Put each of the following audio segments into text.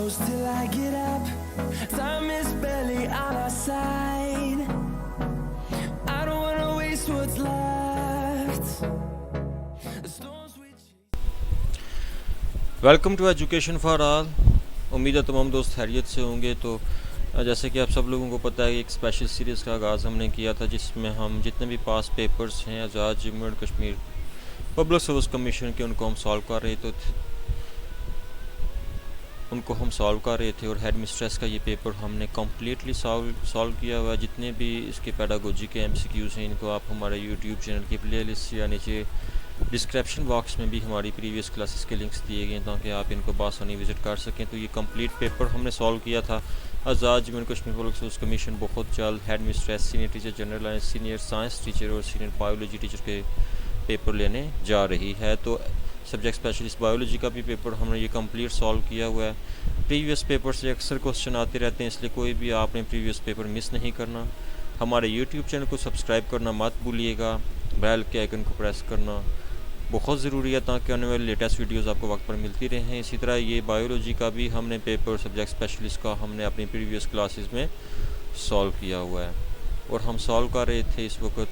close till I get up. Time is barely on our side. I don't wanna waste what's left. The storms we chase. Welcome to education for all. उम्मीद है तमाम दोस्त खैरियत से होंगे। तो जैसे कि आप सब लोगों को पता है, एक स्पेशल सीरीज़ का आगाज़ हमने किया था जिसमें हम जितने भी पास पेपर्स हैं Azad Jammu and Kashmir public service commission के उनको हम सॉल्व कर रहे थे और हेड मिस्ट्रेस का ये पेपर हमने कम्प्लीटली सॉल्व किया हुआ है। जितने भी इसके पेडागोजी के MCQs हैं इनको आप हमारे यूट्यूब चैनल की प्लेलिस्ट या नीचे डिस्क्रिप्शन बॉक्स में भी हमारी प्रीवियस क्लासेस के लिंक्स दिए गए हैं ताकि आप इनको बासानी विज़िट कर सकें। तो ये कंप्लीट पेपर हमने सॉल्व किया था। Azad Jammu and Kashmir public service commission बहुत जल्द head mistress, senior teacher general, senior science teacher और सीनियर बायोलॉजी टीचर के पेपर लेने जा रही है। तो सब्जेक्ट स्पेशलिस्ट बायोलॉजी का भी पेपर हमने ये कंप्लीट सॉल्व किया हुआ है। प्रीवियस पेपर से अक्सर क्वेश्चन आते रहते हैं, इसलिए कोई भी आपने प्रीवियस पेपर मिस नहीं करना। हमारे यूट्यूब चैनल को सब्सक्राइब करना मत भूलिएगा। बेल के आइकन को प्रेस करना बहुत ज़रूरी है ताकि आने वाली लेटेस्ट वीडियोस आपको वक्त पर मिलती रहें। इसी तरह ये बायोलॉजी का भी हमने पेपर सब्जेक्ट स्पेशलिस्ट का हमने अपनी प्रीवियस क्लासेस में सॉल्व किया हुआ है और हम सॉल्व कर रहे थे इस वक्त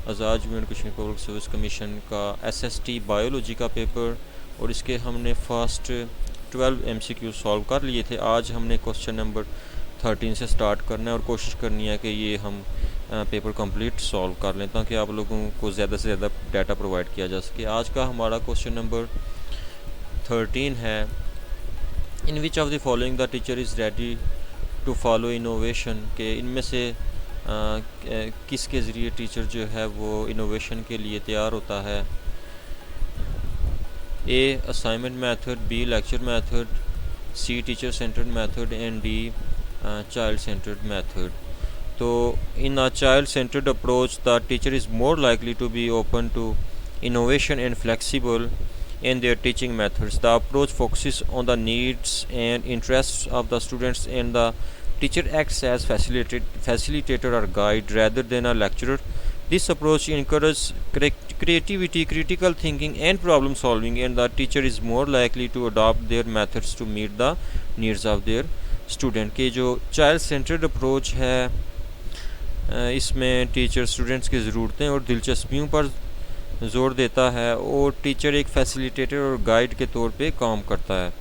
Azad Jammu and Kashmir public service commission का SST बायोलॉजी का पेपर और इसके हमने फर्स्ट 12 MCQ सॉल्व कर लिए थे। आज हमने क्वेश्चन नंबर 13 से स्टार्ट करना है और कोशिश करनी है कि ये हम पेपर कंप्लीट सॉल्व कर लें ताकि आप लोगों को ज़्यादा से ज़्यादा डाटा प्रोवाइड किया जा सके। आज का हमारा क्वेश्चन नंबर 13 है, in which of the following the teacher is ready to follow innovation, के इनमें से किसके ज़रिए टीचर जो है वो इनोवेशन के लिए तैयार होता है। A assignment method, B lecture method, C teacher centered method and D child centered method. So in a child centered approach the teacher is more likely to be open to innovation and flexible in their teaching methods. The approach focuses on the needs and interests of the students and the teacher acts as facilitator or guide rather than a lecturer. This approach encourages creativity, critical thinking and problem solving, and the teacher is more likely to adopt their methods to meet the needs of their student. के जो child centered approach है इसमें teacher students की ज़रूरतें और दिलचस्पियों पर जोर देता है और टीचर एक फैसिलिटेटर और गाइड के तौर पे काम करता है।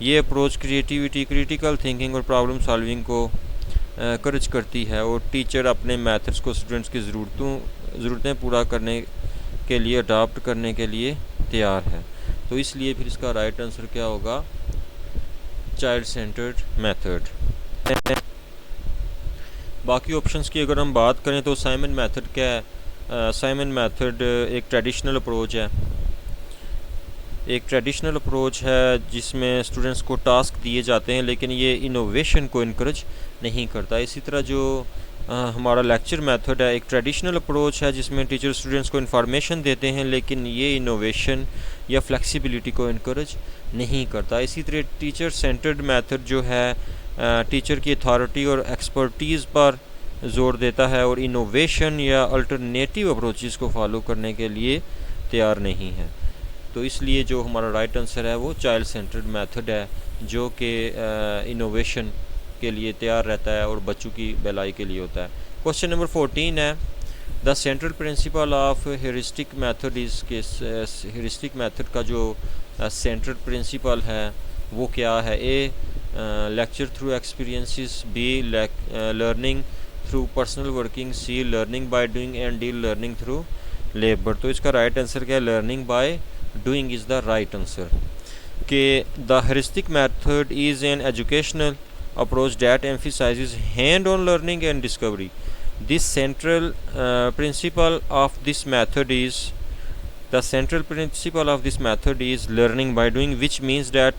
ये अप्रोच क्रिएटिविटी, क्रिटिकल थिंकिंग और प्रॉब्लम सॉल्विंग को encourage करती है और टीचर अपने मेथड्स को स्टूडेंट्स की ज़रूरतें पूरा करने के लिए अडॉप्ट करने के लिए तैयार है। तो इसलिए फिर इसका राइट आंसर क्या होगा, चाइल्ड सेंटर्ड मेथड। बाकी ऑप्शंस की अगर हम बात करें तो असाइनमेंट मेथड क्या है। असाइनमेंट मेथड एक ट्रेडिशनल अप्रोच है जिसमें स्टूडेंट्स को टास्क दिए जाते हैं लेकिन ये इनोवेशन को इनकरेज नहीं करता। इसी तरह जो हमारा लेक्चर मेथड है एक ट्रेडिशनल अप्रोच है जिसमें टीचर स्टूडेंट्स को इन्फॉर्मेशन देते हैं लेकिन ये इनोवेशन या फ्लेक्सिबिलिटी को इनकरेज नहीं करता। इसी तरह टीचर सेंटर्ड मेथड जो है टीचर की अथॉरिटी और एक्सपर्टीज़ पर जोर देता है और इनोवेशन या अल्टरनेटिव अप्रोचेस को फॉलो करने के लिए तैयार नहीं है। तो इसलिए जो हमारा राइट आंसर है वो चाइल्ड सेंटर्ड मेथड है जो कि इनोवेशन के लिए तैयार रहता है और बच्चों की भलाई के लिए होता है। क्वेश्चन नंबर 14 है, the central principle of heuristic method is के हेरिस्टिक मेथड का जो सेंट्रल प्रिंसिपल है वो क्या है। A lecture through experiences, B learning through personal working, C learning by doing and D learning through labour. तो इसका राइट आंसर क्या है, learning by doing is the right answer. के the heuristic method is an educational approach that emphasizes hand-on learning and discovery. This central principle of this method is learning by doing, which means that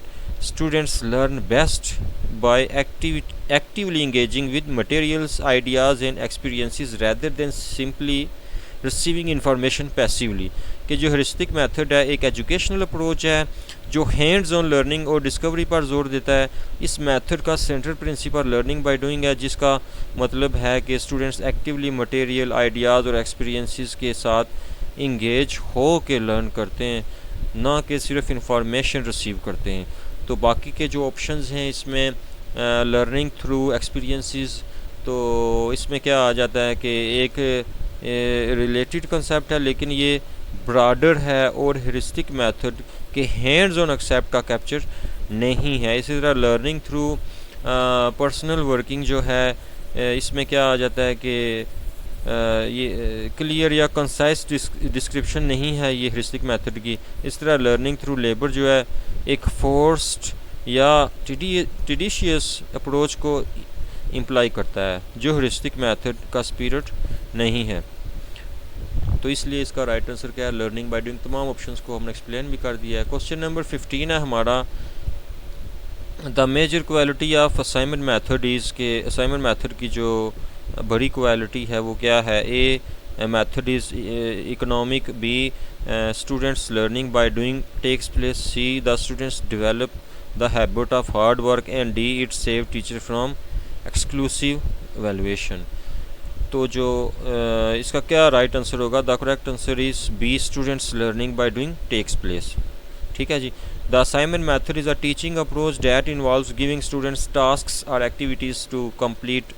students learn best by actively engaging with materials, ideas and experiences rather than simply receiving information passively. कि जो heuristic method है एक educational approach है जो hands on learning और discovery पर जोर देता है। इस मेथड का central principle learning by doing है जिसका मतलब है कि स्टूडेंट्स एक्टिवली मटेरियल, आइडियाज़ और एक्सपीरियंसेस के साथ इंगेज हो के लर्न करते हैं, ना कि सिर्फ इंफॉर्मेशन रिसीव करते हैं। तो बाकी के जो ऑप्शंस हैं इसमें लर्निंग थ्रू एक्सपीरियंसेस, तो इसमें क्या आ जाता है कि एक रिलेटेड कंसेप्ट है लेकिन ये ब्रॉडर है और हेरिस्टिक मेथड के हैंड्स ऑन एक्सेप्ट का कैप्चर नहीं है। इसी तरह लर्निंग थ्रू पर्सनल वर्किंग जो है इसमें क्या आ जाता है कि ये क्लियर या कंसाइज डिस्क्रिप्शन नहीं है ये हेरिस्टिक मेथड की। इस तरह लर्निंग थ्रू लेबर जो है एक फोर्स्ड या टिडिशियस अप्रोच को इम्प्लाई करता है जो हेरिस्टिक मेथड का स्पिरिट नहीं है। तो इसलिए इसका राइट आंसर क्या है, लर्निंग बाय डूइंग। तमाम ऑप्शंस को हमने एक्सप्लेन भी कर दिया है। क्वेश्चन नंबर 15 है हमारा, the major quality of assignment method is के असाइनमेंट मेथड की जो बड़ी क्वालिटी है वो क्या है। A method is economic, B students learning by doing takes place, C the students develop the habit of hard work, and D it save teacher from exclusive valuation. तो जो इसका क्या राइट आंसर होगा, the correct answer is B students learning by doing takes place. ठीक है जी। The assignment method is a teaching approach that involves giving students tasks और activities to complete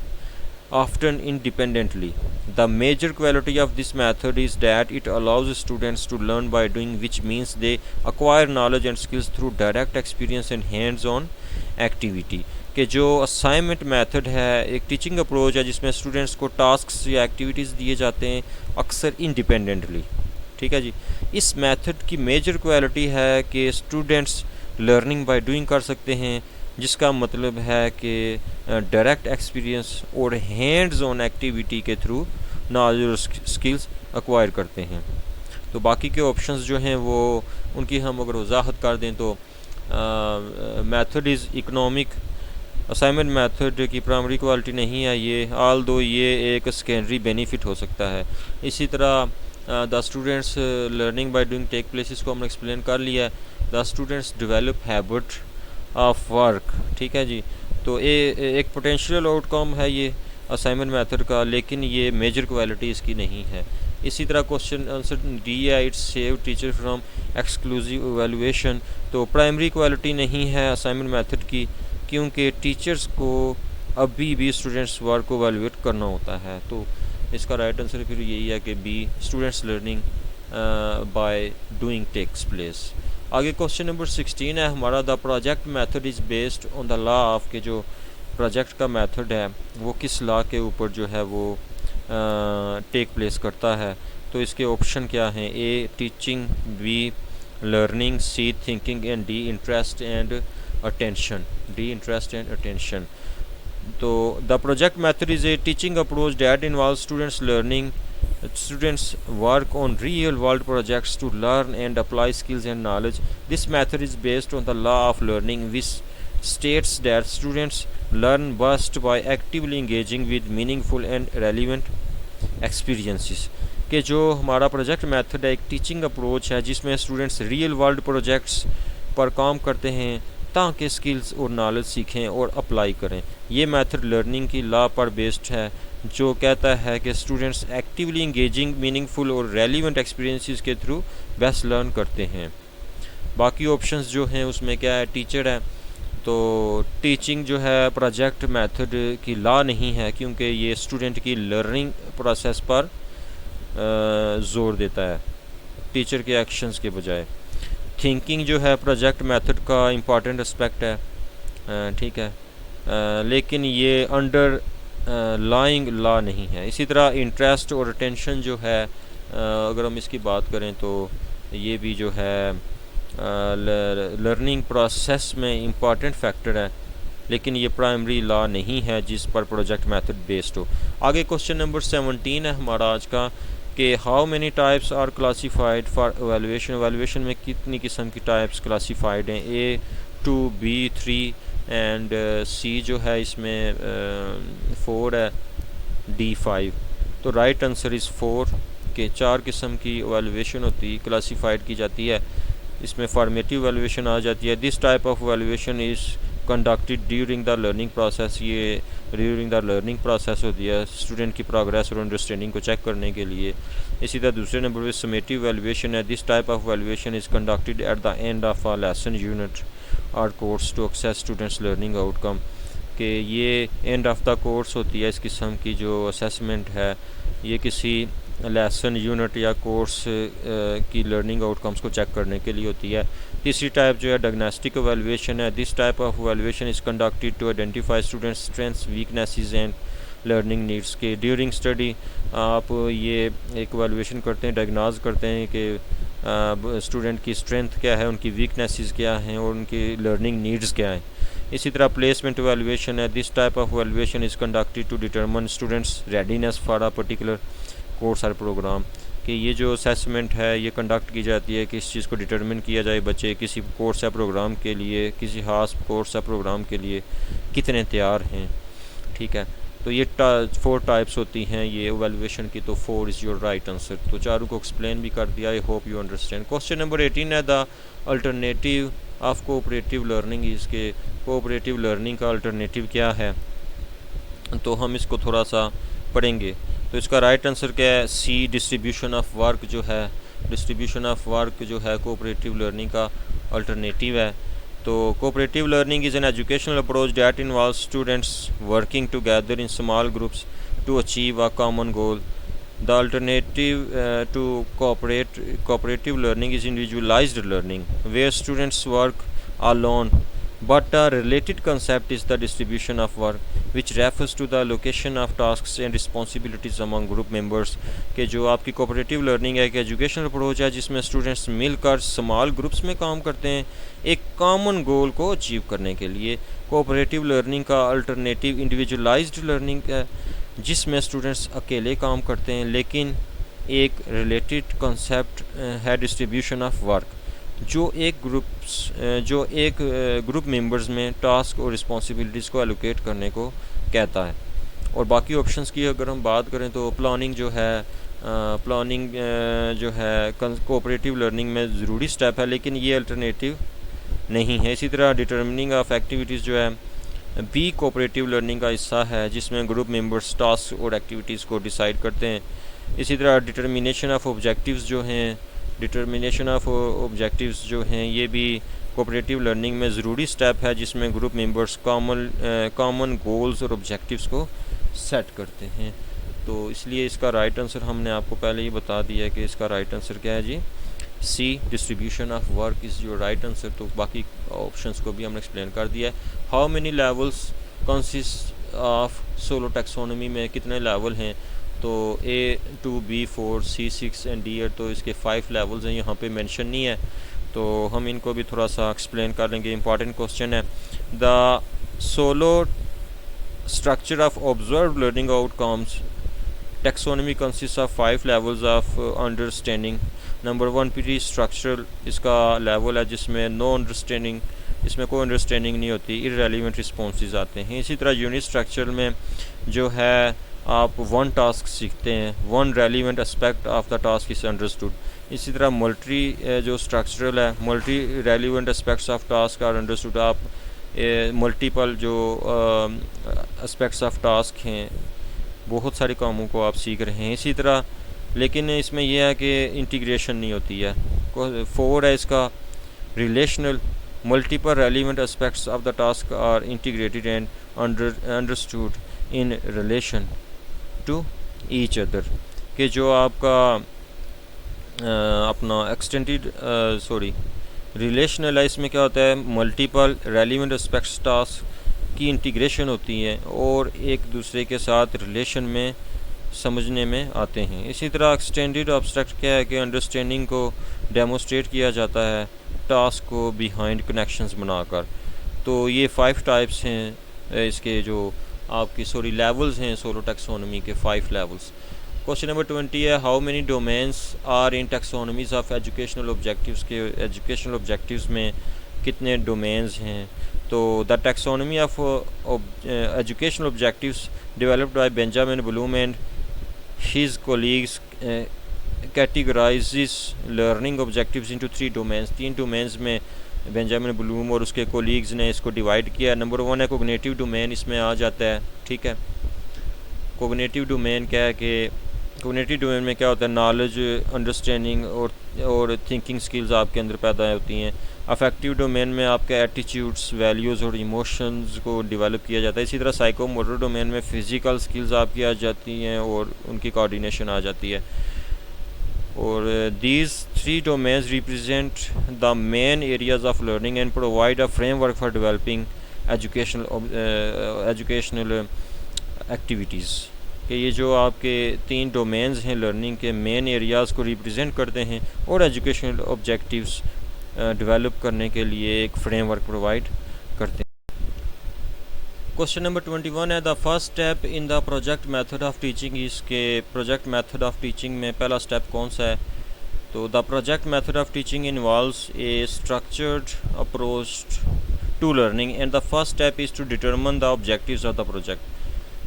often independently. The major quality of this method is that it allows students to learn by doing, which means they acquire knowledge and skills through direct experience and hands-on activity. कि जो assignment method है एक teaching approach है जिसमें students को tasks या activities दिए जाते हैं अक्सर इंडिपेंडेंटली। ठीक है जी। इस मेथड की मेजर क्वालिटी है कि स्टूडेंट्स लर्निंग बाय डूइंग कर सकते हैं, जिसका मतलब है कि डायरेक्ट एक्सपीरियंस और हैंड्स ऑन एक्टिविटी के थ्रू नॉलेज और स्किल्स एक्वायर करते हैं। तो बाकी के ऑप्शंस जो हैं वो उनकी हम अगर वजाहत कर दें तो method is economic, assignment method की प्राइमरी क्वालिटी नहीं है ये, ऑल दो ये एक सेकेंडरी बेनिफिट हो सकता है। इसी तरह the students learning by doing take places को हमने एक्सप्लेन कर लिया है। The students develop habit of work. ठीक है जी। तो एक पोटेंशियल आउटकम है ये असाइनमेंट मेथड का, लेकिन ये मेजर क्वालिटी इसकी नहीं है। इसी तरह क्वेश्चन आंसर डी है, it's save teacher from exclusive evaluation. तो प्राइमरी क्वालिटी नहीं है असाइनमेंट मेथड की, क्योंकि टीचर्स को अभी भी स्टूडेंट्स वर्क को एवेलुएट करना होता है। तो इसका राइट आंसर फिर यही है कि B students learning by doing takes place. आगे क्वेश्चन नंबर 16 है हमारा, the project method is based on the law of, के जो प्रोजेक्ट का मेथड है वो किस लॉ के ऊपर जो है वो टेक प्लेस करता है। तो इसके ऑप्शन क्या हैं, A teaching, B learning, C thinking, and D interest and attention. D interest and attention. तो the project method is a teaching approach that involve students learning, students work on real world projects to learn and apply skills and knowledge. This method is based on the law of learning, which states that students learn best by actively engaging with meaningful and relevant experiences. कि जो हमारा project method है एक teaching approach है जिसमें students real world projects पर काम करते हैं ताकि स्किल्स और नॉलेज सीखें और अप्लाई करें। ये मेथड लर्निंग की लॉ पर बेस्ड है जो कहता है कि स्टूडेंट्स एक्टिवली इंगेजिंग मीनिंगफुल और रेलिवेंट एक्सपीरियंसेस के थ्रू बेस्ट लर्न करते हैं। बाकी ऑप्शंस जो हैं उसमें क्या है, टीचर है। तो टीचिंग जो है प्रोजेक्ट मेथड की लॉ नहीं है क्योंकि ये स्टूडेंट की लर्निंग प्रोसेस पर जोर देता है टीचर के एक्शंस के बजाय। थिंकिंग जो है प्रोजेक्ट मेथड का इम्पॉर्टेंट एस्पेक्ट है, ठीक है, लेकिन ये अंडर लाइंग लॉ नहीं है। इसी तरह इंटरेस्ट और अटेंशन जो है अगर हम इसकी बात करें तो ये भी जो है लर्निंग प्रोसेस में इम्पॉर्टेंट फैक्टर है, लेकिन ये प्राइमरी लॉ नहीं है जिस पर प्रोजेक्ट मेथड बेस्ड हो। आगे क्वेश्चन नंबर 17 है हमारा आज का कि how many types are classified for evaluation. Evaluation में कितनी किस्म की टाइप्स क्लासीफाइड हैं, ए 2, बी 3 एंड सी जो है इसमें 4 है, डी 5। तो राइट आंसर इज़ 4 के 4 किस्म की एवेलुएशन होती है, क्लासीफाइड की जाती है। इसमें फॉर्मेटिव एवेलुएशन आ जाती है। This type of evaluation is conducted during the learning process. ये ड्यूरिंग द लर्निंग प्रोसेस होती है स्टूडेंट की प्रोग्रेस और अंडरस्टैंडिंग को चेक करने के लिए। इसी तरह दूसरे नंबर पर समेटिव एवेलुएशन है। This type of evaluation is conducted at the end of a lesson unit or course to assess students learning outcome, कि ये एंड ऑफ द कोर्स होती है इस किस्म की जो असेसमेंट है, ये किसी लेसन यूनिट या कोर्स की लर्निंग आउटकम्स को चेक करने के लिए होती है। तीसरी टाइप जो है डायग्नोस्टिक एवेलुएशन है। This type of evaluation is conducted to identify students strengths, weaknesses and learning needs, के ड्यूरिंग स्टडी आप ये एक एवेलुएशन करते हैं, डायग्नोज करते हैं कि स्टूडेंट की स्ट्रेंथ क्या है, उनकी वीकनेसेस क्या हैं और उनकी लर्निंग नीड्स क्या हैं। इसी तरह प्लेसमेंट एवेलुएशन है। This type of evaluation is conducted to determine students readiness for a particular course और प्रोग्राम, कि ये जो असेसमेंट है ये कंडक्ट की जाती है कि इस चीज़ को डिटरमिन किया जाए बच्चे किसी कोर्स या प्रोग्राम के लिए, किसी खास कोर्स या प्रोग्राम के लिए कितने तैयार हैं। ठीक है, तो ये 4 टाइप्स होती हैं ये एवेलुएशन की, तो 4 इज़ योर राइट आंसर। तो चारों को एक्सप्लेन भी कर दिया, I hope you understand. Question number 18 है the alternative of cooperative learning, इसके कोऑपरेटिव लर्निंग का अल्टरनेटिव क्या है, तो हम इसको थोड़ा सा पढ़ेंगे। तो इसका राइट आंसर क्या है, सी डिस्ट्रीब्यूशन ऑफ वर्क जो है, डिस्ट्रीब्यूशन ऑफ वर्क जो है कोऑपरेटिव लर्निंग का अल्टरनेटिव है। तो cooperative learning is an educational approach that involves students working together in small groups to achieve a common goal. The alternative to cooperative learning is individualized learning where students work alone, but a related concept is the distribution of work which refers to the allocation of tasks and responsibilities among group members, कि जो आपकी cooperative learning है एक educational approach है जिसमें students मिलकर small groups में काम करते हैं एक कॉमन गोल को अचीव करने के लिए। कोऑपरेटिव लर्निंग का अल्टरनेटिव इंडिविजुअलाइज्ड लर्निंग है जिसमें स्टूडेंट्स अकेले काम करते हैं, लेकिन एक रिलेटेड कॉन्सेप्ट है डिस्ट्रीब्यूशन ऑफ वर्क, जो एक ग्रुप मेंबर्स में टास्क और रिस्पॉन्सिबिलिटीज़ को एलोकेट करने को कहता है। और बाकी ऑप्शंस की अगर हम बात करें तो प्लानिंग जो है कोऑपरेटिव लर्निंग में ज़रूरी स्टेप है, लेकिन ये अल्टरनेटिव नहीं है। इसी तरह डिटर्मिनिंग ऑफ एक्टिविटीज़ जो है भी कोऑपरेटिव लर्निंग का हिस्सा है जिसमें ग्रुप मेंबर्स टास्क और एक्टिविटीज़ को डिसाइड करते हैं। इसी तरह डिटर्मिनेशन ऑफ ऑब्जेक्टिव्स जो हैं ये भी कोऑपरेटिव लर्निंग में ज़रूरी स्टेप है जिसमें ग्रुप मेंबर्स कॉमन गोल्स और ऑब्जेक्टिव्स को सेट करते हैं। तो इसलिए इसका राइट आंसर हमने आपको पहले ही बता दिया है कि इसका राइट आंसर क्या है जी, C distribution of work is your right answer. तो बाकी ऑप्शंस को भी हमने एक्सप्लेन कर दिया है। How many levels consist of solo taxonomy में कितने लेवल हैं, तो A2 B4 C6 and D8, तो इसके 5 लेवल्स हैं, यहाँ पे मेंशन नहीं है तो हम इनको भी थोड़ा सा एक्सप्लेन कर लेंगे। इंपॉर्टेंट क्वेश्चन है, the solo structure of observe learning outcomes taxonomy consist of 5 levels of understanding. Number 1 pre structural, इसका लेवल है जिसमें नो अंडरस्टैंडिंग, इसमें कोई अंडरस्टैंडिंग नहीं होती, इररेलेवेंट रिस्पॉन्सेज आते हैं। इसी तरह यूनिट स्ट्रक्चरल में जो है आप 1 टास्क सीखते हैं, 1 relevant aspect of the task is understood. इसी तरह मल्टी जो स्ट्रक्चरल है, multi relevant aspects of task are understood, आप मल्टीपल जो एस्पेक्ट्स ऑफ टास्क हैं बहुत सारे कामों को आप सीख रहे हैं। इसी तरह लेकिन इसमें यह है कि इंटीग्रेशन नहीं होती है। 4 है इसका relational, multiple relevant aspects of the task are integrated and understood in relation to each other, कि जो आपका अपना एक्सटेंडेड रिलेशनल है, इसमें क्या होता है मल्टीपल रेलिवेंट एस्पेक्ट्स टास्क की इंटीग्रेशन होती है और एक दूसरे के साथ रिलेशन में समझने में आते हैं। इसी तरह एक्सटेंडेड ऑब्स्ट्रैक्ट क्या है कि अंडरस्टैंडिंग को डेमोस्ट्रेट किया जाता है टास्क को बिहाइंड कनेक्शंस बनाकर। तो ये 5 टाइप्स हैं इसके जो आपकी लेवल्स हैं सोलो टैक्सोनॉमी के 5 लेवल्स। क्वेश्चन नंबर 20 है, how many domains are in taxonomies of educational objectives, के एजुकेशनल ऑब्जेक्टिव्स में कितने डोमेन्स हैं। तो the taxonomy of educational objectives developed by Benjamin Bloom and his colleagues categorises learning objectives into 3 domains. 3 domains में Benjamin Bloom और उसके colleagues ने इसको डिवाइड किया। नंबर 1 है कोग्निटिव डोमेन, इसमें आ जाता है, ठीक है। कोग्निटिव डोमेन क्या है कि कोग्निटिव डोमेन में क्या होता है, नॉलेज, अंडरस्टैंडिंग और थिंकिंग स्किल्स आपके अंदर पैदा होती हैं। अफेक्टिव डोमेन में आपके एटीट्यूड्स, वैल्यूज़ और इमोशंस को डेवलप किया जाता है। इसी तरह साइकोमोटर डोमेन में फ़िज़िकल स्किल्स आपकी आ जाती हैं और उनकी कोऑर्डिनेशन आ जाती है। और these three domains represent the main areas of learning and provide a framework for developing educational activities। कि ये जो आपके 3 डोमेन्स हैं लर्निंग के, मेन एरियाज़ को रिप्रेजेंट करते हैं और एजुकेशनल ऑब्जेक्टिव्स डेवलप करने के लिए एक फ्रेमवर्क प्रोवाइड करते हैं। क्वेश्चन नंबर 21 है, the first step in the project method of teaching. इसके प्रोजेक्ट मेथड ऑफ टीचिंग में पहला स्टेप कौन सा है? तो the project method of teaching involves a structured approach to learning and the first step is to determine the objectives of the project.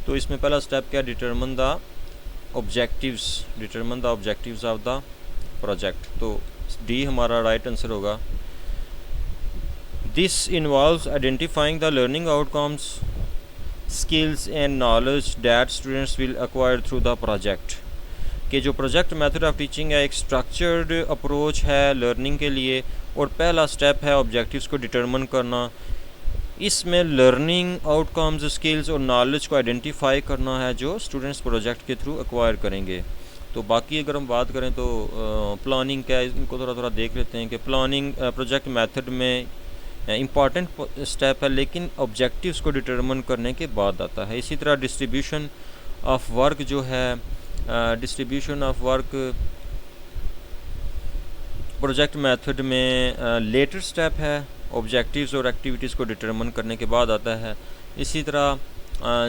तो इसमें पहला स्टेप क्या, determine the objectives of the project. तो D हमारा right answer होगा। This involves identifying the learning outcomes, skills and knowledge that students will acquire through the project। कि जो project method of teaching है एक स्ट्रक्चर्ड अप्रोच है learning के लिए और पहला स्टेप है ऑब्जेक्टिव्स को डिटरमिन करना। इसमें लर्निंग आउटकम्स, स्किल्स और नॉलेज को आइडेंटिफाई करना है जो स्टूडेंट्स प्रोजेक्ट के थ्रू एक्वायर करेंगे। तो बाकी अगर हम बात करें तो प्लानिंग क्या है, इनको थोड़ा थोड़ा देख लेते हैं कि प्लानिंग प्रोजेक्ट मेथड में इम्पॉर्टेंट स्टेप है लेकिन ऑब्जेक्टिव्स को डिटरमिन करने के बाद आता है। इसी तरह डिस्ट्रीब्यूशन ऑफ वर्क जो है, distribution of work project method में लेटर स्टेप है, ऑब्जेक्टिव्स और एक्टिविटीज़ को डिटरमिन करने के बाद आता है। इसी तरह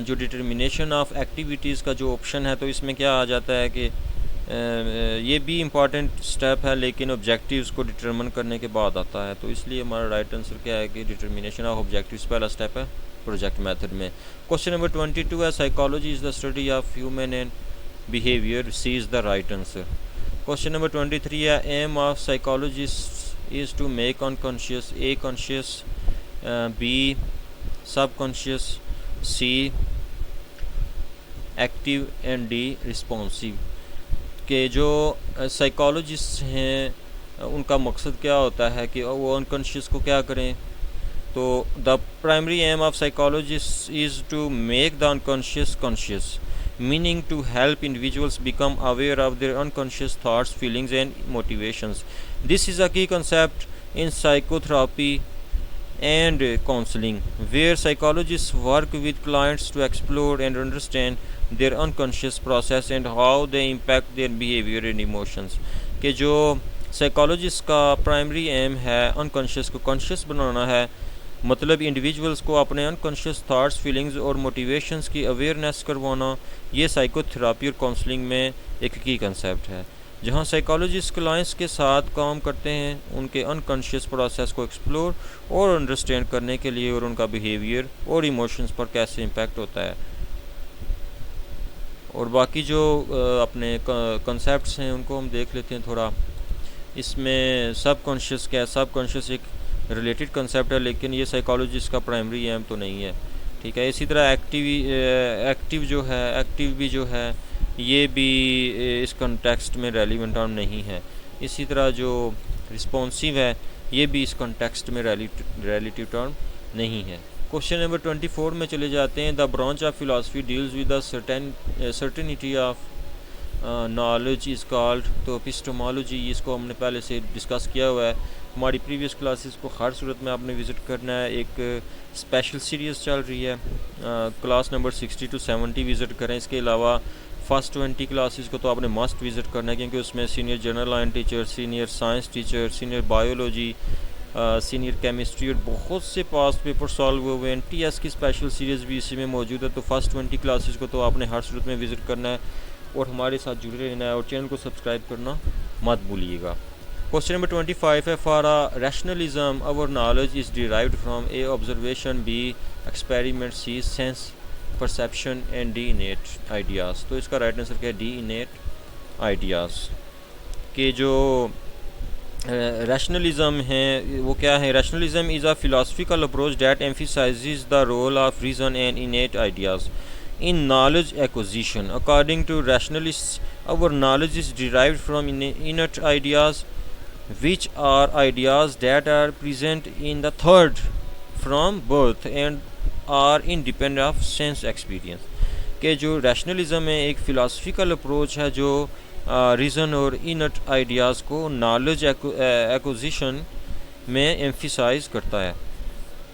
जो डिटर्मिनेशन ऑफ एक्टिविटीज़ का जो ऑप्शन है तो इसमें क्या आ जाता है कि ये भी इम्पॉर्टेंट स्टेप है लेकिन ऑब्जेक्टिव्स को डिटरमिन करने के बाद आता है। तो इसलिए हमारा राइट आंसर क्या है कि डिटर्मिनेशन ऑफ ऑब्जेक्टिव्स पहला स्टेप है प्रोजेक्ट मेथड में। क्वेश्चन नंबर 22 है, psychology is the study of human and behaviour, C is the right answer. Question number 23 है, aim of psychologist is to make unconscious, A conscious, B subconscious, C active and D responsive. कि जो psychologist हैं उनका मकसद क्या होता है कि वो अनकॉन्शियस को क्या करें। तो the primary aim of psychologist is to make the unconscious conscious, meaning to help individuals become aware of their unconscious thoughts, feelings and motivations. This is a key concept in psychotherapy and counseling, where psychologists work with clients to explore and understand their unconscious process and how they impact their behavior and emotions। कि जो psychologist का primary aim है unconscious को conscious बनाना है, मतलब individuals को अपने unconscious thoughts, feelings और मोटिवेशंस की अवेयरनेस करवाना। ये साइकोथेरेपी और काउंसलिंग में एक की कंसेप्ट है जहाँ साइकोलॉजिस्ट क्लाइंट्स के साथ काम करते हैं उनके अनकॉन्शियस प्रोसेस को एक्सप्लोर और अंडरस्टैंड करने के लिए और उनका बिहेवियर और इमोशंस पर कैसे इम्पैक्ट होता है। और बाकी जो अपने कॉन्सेप्ट्स हैं उनको हम देख लेते हैं थोड़ा। इसमें सब कॉन्शियस क्या है, सब कॉन्शियस एक रिलेटेड कंसेप्ट है लेकिन ये साइकोलॉजिस्ट का प्राइमरी एम तो नहीं है, ठीक है। इसी तरह एक्टिव भी जो है ये भी इस कॉन्टेक्स्ट में रेलिवेंट टर्म नहीं है। इसी तरह जो रिस्पॉन्सिव है ये भी इस कॉन्टेक्स्ट में रिलेटिव टर्म नहीं है। क्वेश्चन नंबर 24 में चले जाते हैं। The branch of philosophy deals with the certainty of knowledge is called. तो एपिस्टेमोलॉजी, इसको हमने पहले से डिस्कस किया हुआ है हमारी प्रीवियस क्लासेस को हर सूरत में आपने विज़िट करना है। एक स्पेशल सीरीज़ चल रही है, क्लास नंबर 60 to 70 विज़िट करें। इसके अलावा फर्स्ट 20 क्लासेस को तो आपने मस्ट विज़िट करना है क्योंकि उसमें senior general line teacher, senior science teacher, senior biology, senior chemistry और बहुत से पास्ट पेपर सॉल्व हुए हैं। NTS की स्पेशल सीरीज़ भी इसी में मौजूद है। तो फर्स्ट 20 क्लासेस को तो आपने हर सूरत में विज़िट करना है और हमारे साथ जुड़े रहना है और चैनल को सब्सक्राइब करना मत भूलिएगा। क्वेश्चन नंबर 25 है, for a rationalism our knowledge is derived from A observation, B experiment, C sense perception and D innate ideas. तो इसका राइट आंसर क्या है, डी इनेट आइडियाज़। के जो रैशनलिज्म है वो क्या है, rationalism is a philosophical approach that emphasises the role of reason and innate ideas in knowledge acquisition. According to rationalists, our knowledge is derived from innate ideas, which are ideas that are present in the third from birth and are independent of sense experience. कि जो रैशनलिज़म है एक philosophical approach है जो reason और इनट ideas को knowledge acquisition में एम्फिसाइज़ करता है।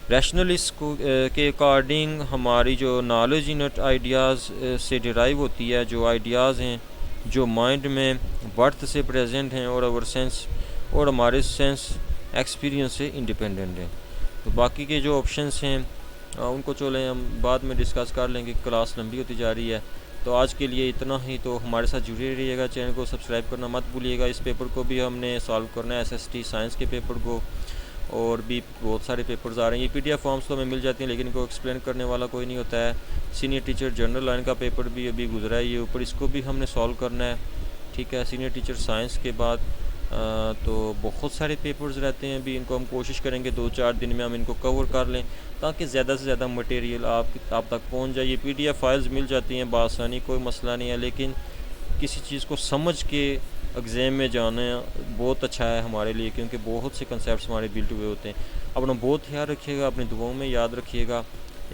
रैशनलिस्ट को के अकॉर्डिंग हमारी जो नॉलेज इनट आइडियाज़ से डिराइव होती है, जो आइडियाज़ हैं जो माइंड में बर्थ से प्रेजेंट हैं और हमारे सेंस एक्सपीरियंस से इंडिपेंडेंट हैं। तो बाकी के जो ऑप्शंस हैं उनको चलें हम बाद में डिस्कस कर लेंगे, क्लास लंबी होती जा रही है। तो आज के लिए इतना ही। तो हमारे साथ जुड़े रहिएगा, चैनल को सब्सक्राइब करना मत भूलिएगा। इस पेपर को भी हमने सॉल्व करना है, SST साइंस के पेपर को, और भी बहुत सारे पेपर्स आ रहे हैं। ये PDF फॉर्म्स तो हमें मिल जाती हैं लेकिन इनको एक्सप्लेन करने वाला कोई नहीं होता है। सीनियर टीचर जनरल लाइन का पेपर भी अभी गुजरा है ये ऊपर, इसको भी हमने सॉल्व करना है, ठीक है। सीनियर टीचर साइंस के बाद तो बहुत सारे पेपर्स रहते हैं, अभी इनको हम कोशिश करेंगे 2-4 दिन में हम इनको कवर कर लें ताकि ज़्यादा से ज़्यादा मटेरियल आप तक पहुंच जाए। ये PDF फाइल्स मिल जाती हैं बासानी, कोई मसला नहीं है, लेकिन किसी चीज़ को समझ के एग्ज़ाम में जाना बहुत अच्छा है हमारे लिए, क्योंकि बहुत से कंसेप्ट हमारे बिल्ट हुए होते हैं। अपना बहुत ख्याल रखिएगा, अपनी दुआओं में याद रखिएगा।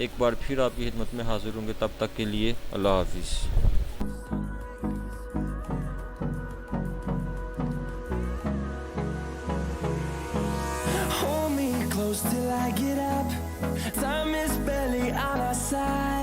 एक बार फिर आपकी खिदमत में हाजिर होंगे, तब तक के लिए अल्लाह हाफिज़। Hold me close till I get up. Time is barely on our side.